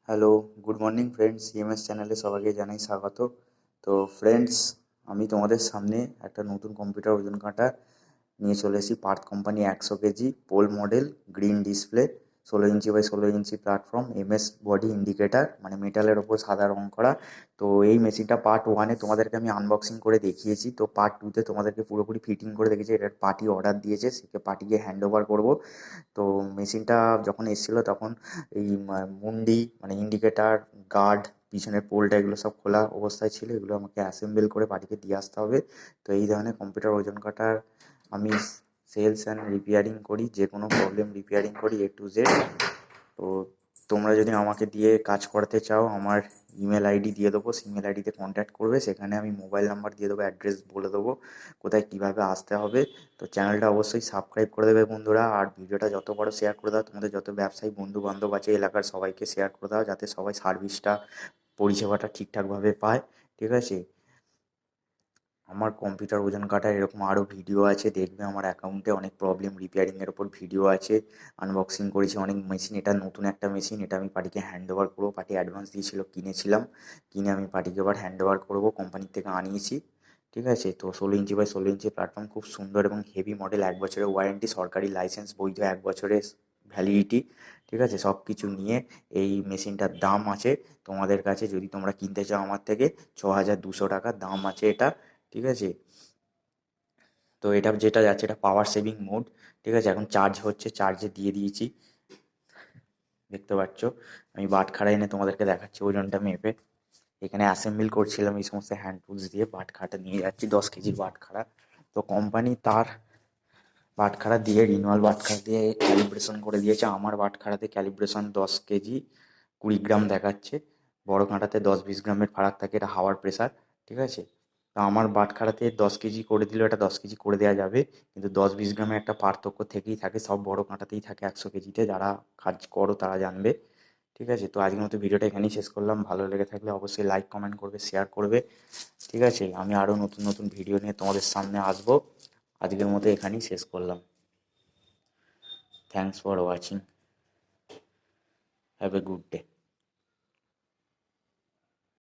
Hello, good morning friends, CMS চ্যানেলে সবাইকে জানাই স্বাগত। তো ফ্রেন্ডস, আমি তোমাদের সামনে একটা নতুন কম্পিউটার ওজন কাঁটা নিয়ে চলে এসেছি। Partha company 100 KG pole model, green display, 16 inch by 16 inch platform, MS body indicator, মানে মেটালের ওপর সাদা রং করা। তো এই মেশিনটা পার্ট 1-এ তোমাদেরকে আমি আনবক্সিং করে দেখিয়েছি। তো পার্ট 2-তে তোমাদেরকে পুরোপুরি ফিটিং করে দেখেছি। এটার পার্টি অর্ডার দিয়েছে, সেকে পার্টিকে হ্যান্ড ওভার করবো। তো মেশিনটা যখন এসেছিলো তখন এই মুন্ডি মানে ইন্ডিকেটার, গার্ড, পিছনের পোলটা এগুলো সব খোলা অবস্থায় ছিল। এগুলো আমাকে অ্যাসেম্বল করে পার্টিকে দিয়ে আসতে হবে। তো এই ধরনের কম্পিউটার ওজন কাটার আমি সেলস অ্যান্ড রিপেয়ারিং করি, যে কোনো প্রবলেম রিপেয়ারিং করি A to Z। তো তোমরা যদি আমাকে দিয়ে কাজ করাতে চাও, আমার ইমেল আইডি দিয়ে দেবো, ইমেল আইডিতে কন্ট্যাক্ট করবে। সেখানে আমি মোবাইল নাম্বার দিয়ে দেবো, অ্যাড্রেস বলে দেবো, কোথায় কীভাবে আসতে হবে। তো চ্যানেলটা অবশ্যই সাবস্ক্রাইব করে দেবে বন্ধুরা, আর ভিডিওটা যত বড় শেয়ার করে দাও। তোমাদের যত ব্যবসায়ী বন্ধু বান্ধব আছে এলাকার সবাইকে শেয়ার করে দাও, যাতে সবাই সার্ভিসটা, পরিষেবাটা ঠিকঠাকভাবে পায়। ঠিক আছে? আমার কম্পিউটার ওজন কাটার এরকম আরও ভিডিও আছে, দেখবে আমার অ্যাকাউন্টে অনেক প্রবলেম রিপেয়ারিংয়ের ওপর ভিডিও আছে। আনবক্সিং করেছি অনেক মেশিন। এটা নতুন একটা মেশিন, এটা আমি পার্টিকে হ্যান্ড ওভার করবো। পার্টি অ্যাডভান্স দিয়েছিল, কিনেছিলাম, কিনে আমি পার্টিকে এবার হ্যান্ড ওভার করবো। কোম্পানির থেকে আনিয়েছি। ঠিক আছে? তো 16 ইঞ্চি বাই 16 ইঞ্চি প্ল্যাটফর্ম, খুব সুন্দর এবং হেভি মডেল, 1 বছরের ওয়ারেন্টি, সরকারি লাইসেন্স, বৈধ 1 বছরের ভ্যালিডিটি। ঠিক আছে? সব কিছু নিয়ে এই মেশিনটার দাম আছে তোমাদের কাছে, যদি তোমরা কিনতে চাও আমার থেকে, 6200 টাকা দাম আছে এটা। ঠিক আছে? তো এটা যেটা যাচ্ছে, এটা পাওয়ার সেভিং মোড। ঠিক আছে? এখন চার্জ হচ্ছে, চার্জে দিয়ে দিয়েছি, দেখতে পাচ্ছ। আমি বাটখারা এনে তোমাদেরকে দেখাচ্ছি ওজনটা মেপে। এখানে অ্যাসেম্বল করছিলাম এই সমস্ত হ্যান্ড টুলস দিয়ে। বাটখারাটা নিয়ে যাচ্ছি, 10 কেজির বাটখারা। তো কোম্পানি তার বাটখারা দিয়ে, রিনুয়াল বাটখারা দিয়ে ক্যালিব্রেশন করে দিয়েছে। আমার বাটখারাতে ক্যালিব্রেশন 10 কেজি 20 গ্রাম দেখাচ্ছে। বড় কাঁটাতে 10-20 গ্রামের ফারাক থাকে, এটা হাওয়ার প্রেসার। ঠিক আছে? তো আমার বাটখারাতে 10 কেজি করে দিলেও এটা 10 কেজি করে দেওয়া যাবে, কিন্তু 10-20 গ্রামের একটা পার্থক্য থেকেই থাকে, সব বড় কাঁটাতেই থাকে 100 কেজিতে। যারা কাজ করো তারা জানবে। ঠিক আছে? তো আজকের মতো ভিডিওটা এখানেই শেষ করলাম। ভালো লেগে থাকলে অবশ্যই লাইক, কমেন্ট করবে, শেয়ার করবে। ঠিক আছে? আমি আরও নতুন নতুন ভিডিও নিয়ে তোমাদের সামনে আসবো। আজকের মতো এখানেই শেষ করলাম। Thanks for watching. Have a good day.